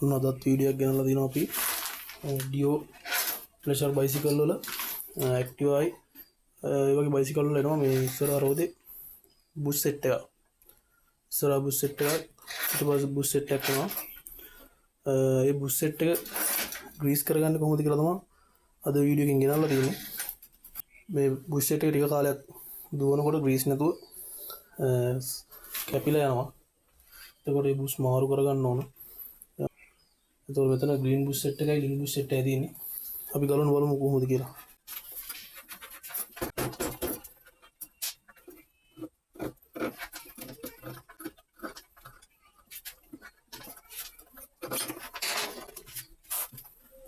ඔන්න අදත් වීඩියෝ එකක් ගෙනල්ලා දිනවා අපි ඩියෝ ප්ලෙෂර් බයිසිකල් වල ඇක්ටිවයි ඒ වගේ බයිසිකල් වල එනවා මේ ඉස්සරහා රෝදේ බුෂ් සෙට් එක. ඉස්සරහා බුෂ් සෙට් එකක් ඊට පස්සේ බුෂ් සෙට් එකක් එනවා. ඒ බුෂ් සෙට් එක ග්‍රීස් කරගන්න කොහොමද කියලා තමයි අද වීඩියෝ එකෙන් ගෙනල්ලා තියෙන්නේ. මේ බුෂ් සෙට් එක ටික කාලයක් දුවනකොට ග්‍රීස් නැතුව කැපිලා යනවා. එතකොට මේ බුෂ් මාරු කරගන්න ඕන. එතකොට මෙතන ග්‍රීන් බුෂ් සෙට් එකයි ග්‍රීන් බුෂ් සෙට් එකයි තියෙන්නේ. අපි ගලවන්න බලමු කොහොමද කියලා.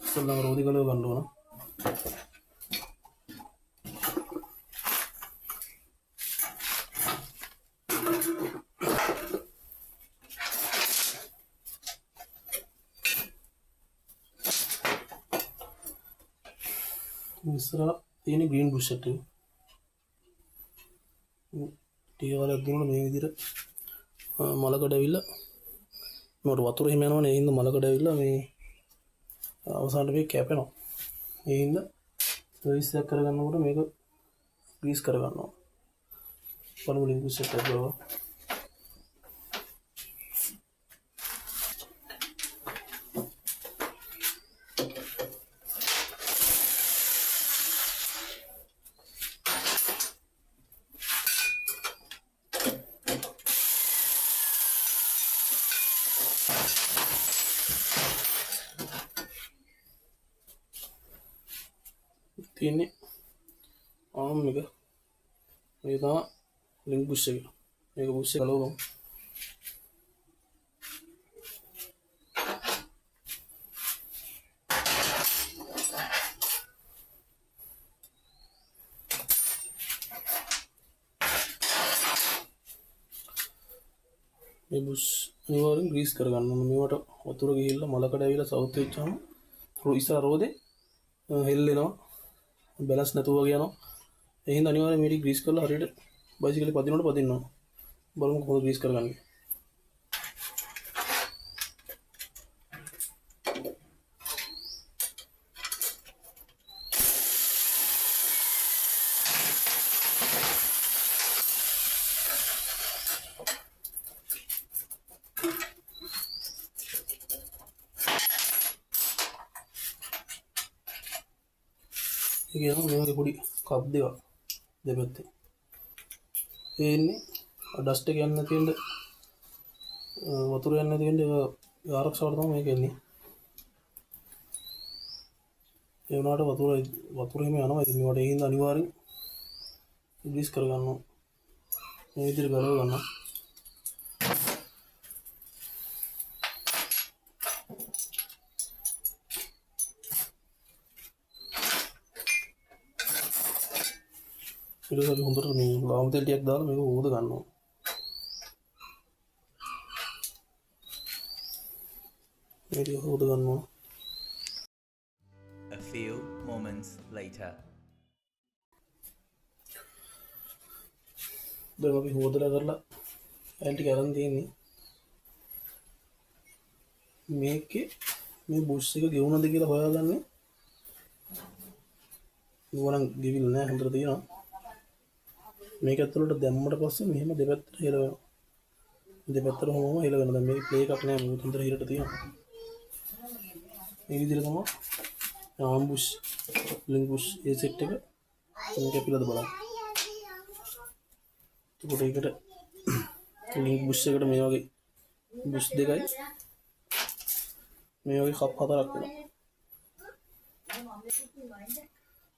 ඉස්සෙල්ලාම රෝදි ගලව ගන්න ඕන. ඉස්සරහ තියෙන ග්‍රීන් බුෂ් සෙට් එක. ටික කාලයක් දුන්නා මේ විදිහට මලකඩ ඇවිල්ලා මට වතුර හිම යනවනේ. ඒ හින්දා මලකඩ ඇවිල්ලා මේ අවසානට මේක කැපෙනවා. ඒ හින්දා සර්විස් එක කරගන්නකොට මේක ග්‍රීස් කරගන්නවා. බලමු ලින්ක් බුෂ් සෙට් එක ගලවලා. තියෙන්නේ ආම් එක මේ තමයි ලින්ක් බුෂ් එක. මේක බුෂ් එක ගලවමු. මේ බුෂ් අනිවාර්යෙන් ග්‍රීස් කරගන්න ඕන. මේවට වතුර ගිහිල්ලා මලකඩ ඇවිල්ලා සවුත් වෙච්චාම ඉස්සර රෝදේ හෙල්ලෙනවා. බැලන්ස් නැතුව වගේ යනවා. ඒ හින්දා අනිවාර්යෙන් මේක ග්‍රීස් කරලා හරියට බයිසිකලේ පදිනකොට පදින්න ඕන. බලමු කොහොමද ග්‍රීස් කරගන්නේ. ඒක යනවා මේ වගේ පොඩි කප් දෙකක් දෙපැත්තේ. ඒ ඉන්නේ ඩස්ට් එක යන්නේ නැති වෙන්න වතුර යන්නේ නැති වෙන්න ඒක ආරක්ෂාවට තමයි මේක එන්නේ. ඒ වුණාට වතුර හිම යනවා. ඉතින් මේවට ඒ හින්දා අනිවාර්යෙන් ග්‍රීස් කරගන්න ඕන. මේ විදිහට ගලව ගන්නවා. ඊට පස්සේ හොඳට මේ ලාම් තෙල් ටිකක් දාලා මේක හොද ගන්නවා. මේක හොද ගන්නවා. A few moments later. දැන් අපි හොදලා කරලා ඇල් ටික අරන් තියෙන්නේ. මේකේ මේ බුෂ් එක ගෙවුනද කියලා හොයාගන්නේ. නුවරන් ගෙවිල නෑ හොඳට තියෙනවා. මේක ඇතුළට දැම්මට පස්සේ මෙහෙම දෙපැත්තට හෙලවෙනවා. දෙපැත්තට හොමම හෙලවෙනවා. දැන් මේක ප්ලේ එකක් නෑ. මොකද හොඳට හිරට තියෙනවා. මේ විදිහට තමයි ආම් බුෂ් ලින්ක් බුෂ් ඒ සෙට් එක මේක කැපිලාද බලන්න. එතකොට ඒකට ලින්ක් බුෂ් එකට මේ වගේ බුෂ් දෙකයි මේ වගේ කප් හතරක් වෙනවා.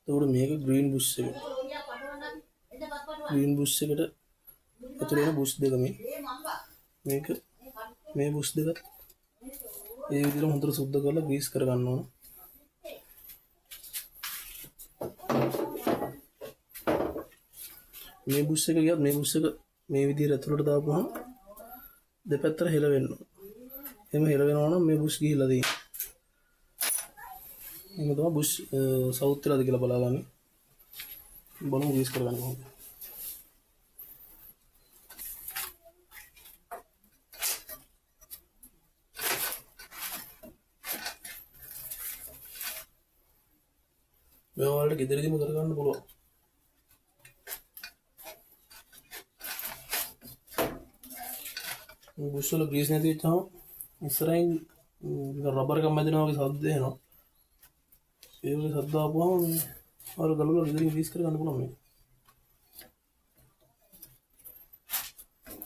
එතකොට මේක ග්‍රීන් බුෂ් එක. ග්‍රීන් බුෂ් එකට ඇතුළේ වෙන බුෂ් දෙක මේක මේ බුෂ් දෙක ඒ විදිහට හොඳට සුද්ධ කරලා ග්‍රීස් කරගන්න ඕන. මේ බුෂ් එක ගියත් මේ බුෂ් එක මේ විදිහට ඇතුළට දාපුවම දෙපැත්තට හෙලවෙන්න ඕන. එහෙම හෙලවෙනවා නම් මේ බුෂ් ගිහිල්ලා තියෙන්නේ. එහෙම තමයි බුෂ් සවුත් වෙලාද කියලා බලාගන්න. බලමු ග්‍රීස් කරගන්න කොහොමද. මේවා වලට ගෙදරදීම කරගන්න පුළුවන්. බුෂ් වල ග්‍රීස් නැති වෙච්චාම ඉස්සරහින් රබර් එකක් මැදෙනවා වගේ සද්ද එනවා. ඒ වගේ සද්ද ආපුවම අර ගලවලා ගෙදරින් ග්‍රීස් කරගන්න පුළුවන් මේ.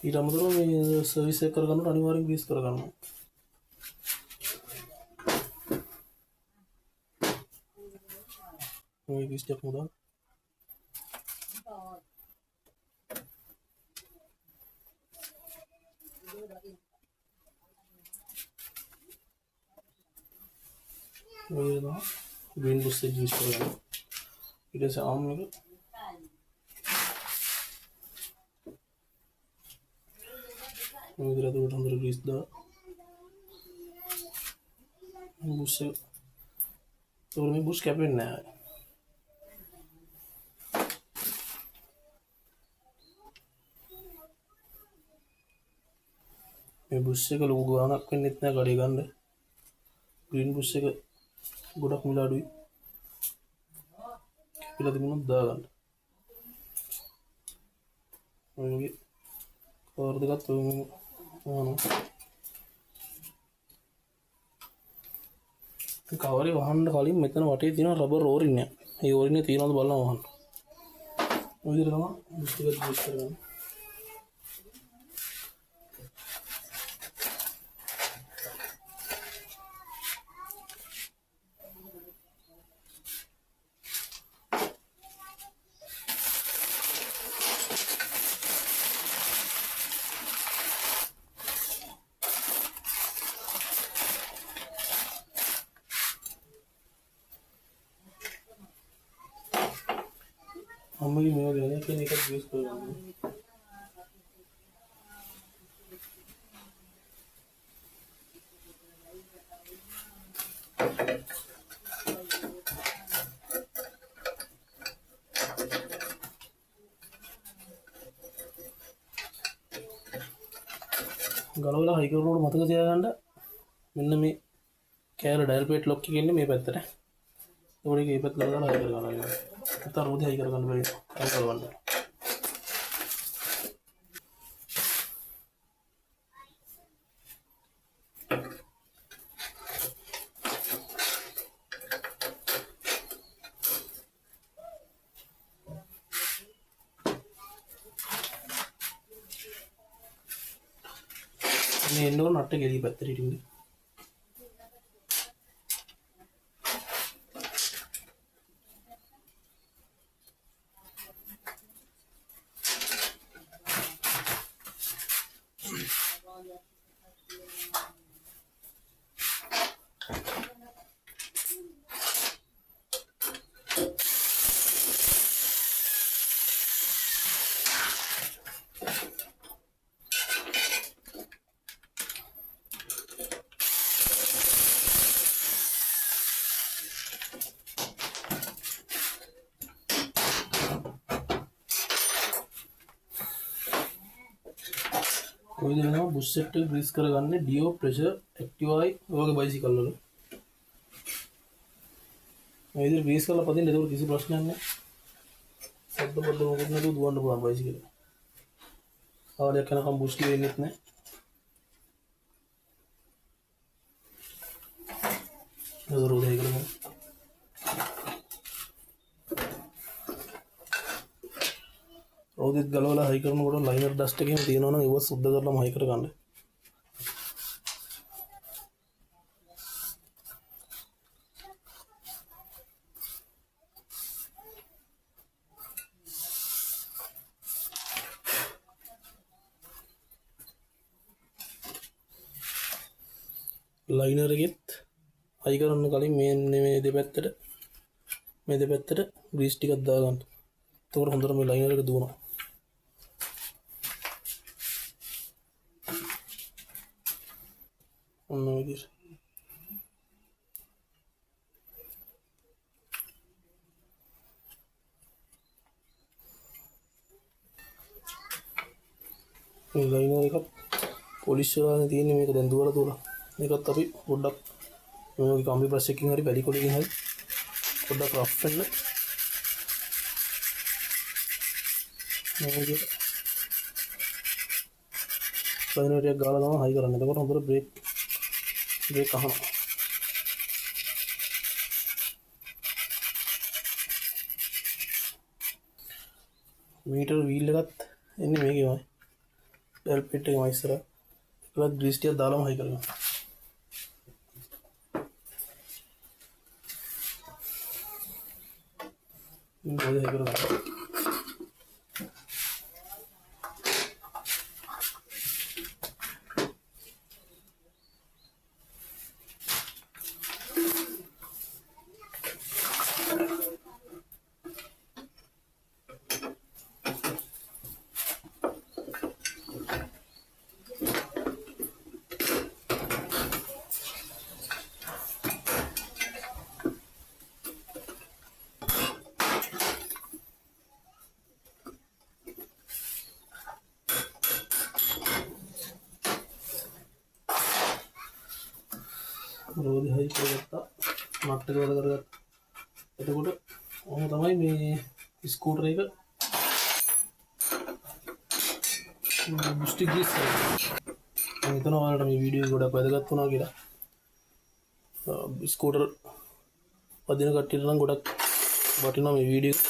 ඊට අමතරව මේ සර්විස් එක කරගන්නකොට අනිවාර්යෙන් ග්‍රීස් කරගන්න. මේ ග්‍රීස් ටික මුදා මේවා ග්‍රීන් බුෂ් එක ග්‍රීස් කරගන්න. ඊට පස්සේ ආම් එක මේ විදිහට උඩට හොඳට ග්‍රීස් දාලා බුෂ් එක තෝර මේ බුෂ් කැපෙන්නේ නැහැ. මේ බුෂ් එක ලොකු ගාණක් වෙන්නෙත් නැහැ කඩේ ගන්න. ග්‍රීන් බුෂ් එක ගොඩක් මිල අඩුයි. කියලා තිබුණොත් දාගන්න. ඔය වගේ කවර් දෙකක් කවරේ වහන්න කලින් මෙතන වටේ තියෙන රබර් ඕරින් එක. ඒ ඕරින් එක තියනවද බලන්න වහන්න. ඔය විදිහට තමයි බුෂ් එක ග්‍රීස් කරගන්න. අම්මගේ මේවා ගැන කියන එකක් ග්‍රීස් කරගන්න. ගලවලා හයි කරනකොට මතක තියාගන්න මෙන්න මේ කෑල්ල ඩයල් ප්ලේට් ලොක් එකේ ඉන්නේ මේ පැත්තට. ඒකට මේ පැත්ත දාලා හයි කරගන්න. නැත්නම් රෝදේ හයි කරගන්න බැරි හයි කරවන්න. මේ එන්න ඕන නට්ට ගෙඩි පැත්තට හිටින්නේ. ඔය දෙනවා බුෂ් සෙට් එක ග්‍රීස් කරගන්නේ ඩියෝ ප්‍රෙෂර් ඇක්ටිවයි ඔයගේ බයිසිකල් වල. මේ විදිහට ග්‍රීස් කරලා පදින්න ඒක කිසි ප්‍රශ්නයක් නැහැ. සද්ද පොඩ්ඩ මොකද නැතුව දුවන්න පුළුවන් බයිසිකල්. ආවලයක් යනකම් බුෂ් කියෙන්නෙත් නැහැ. නේද රෝදේ කරමු. රෝදෙත් ගලවලා හයි කරනකොට ලයිනර් ඩස්ට් එකේම තියෙනවා නම් ඒව සුද්ධ කරලාම හයි කරගන්න. ලයිනර් එකෙත් හයි කරන්න කලින් මේ දෙපැත්තට ග්‍රීස් ටිකක් දාගන්න. එතකොට හොඳට මේ ලයිනර් එක දුවනවා. ඔන්න ඔය විදිහට. මේ ලයිනර් එක පොලිෂ් කරලා තියෙන්නේ මේක දැන් දුවලා මේකත් අපි පොඩ්ඩක් මේ වගේ කම්බි බ්‍රෂ් එකකින් හරි බැලි කොටකින් හරි පොඩ්ඩක් රෆ් වෙන්න මේ විදිහට ස්පයිනර් එක ගාලා තමයි හයි කරන්නේ. එතකොට හොඳට බ්‍රේක් අහනවා. මීටර් වීල් එකත් එන්නේ මේකෙමයි. ඩෙල් පිට් එකම ඉස්සර. ඒකත් ග්‍රීස් ටිකක් දාලාම හයි කරනවා. මොකද හයි කරනවා. රෝදි හයි කරගත්තා. නට් එක වැඩ කරගත්තා. එතකොට ඔහොම තමයි මේ ස්කූටර් එක බුස්ටි ග්‍රීස් කරන්නේ. මම හිතනවා ඔයාලට මේ වීඩියෝ එක ගොඩක් වැදගත් වුණා කියලා. ස්කූටර් වදින කට්ටියට නම් ගොඩක් වටිනවා මේ වීඩියෝ.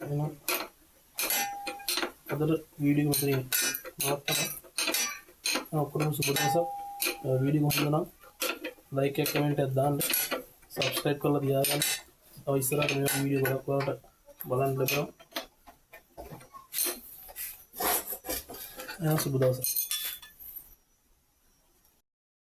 එහෙනම් අදට වීඩියෝ එක මෙතනින් නවත්තනවා. ඔක්කොම සුබ දවසක්. වීඩියෝ එක හොඳ නම් ලයික් එක කමෙන්ට් එකක් දාන්න. සබ්ස්ක්‍රයිබ් කරලා තියාගන්න. තව ඉස්සරහට මේ වීඩියෝ ගොඩක් වලට බලන්න ලැබෙනවා. එහෙනම් සුබ දවසක්.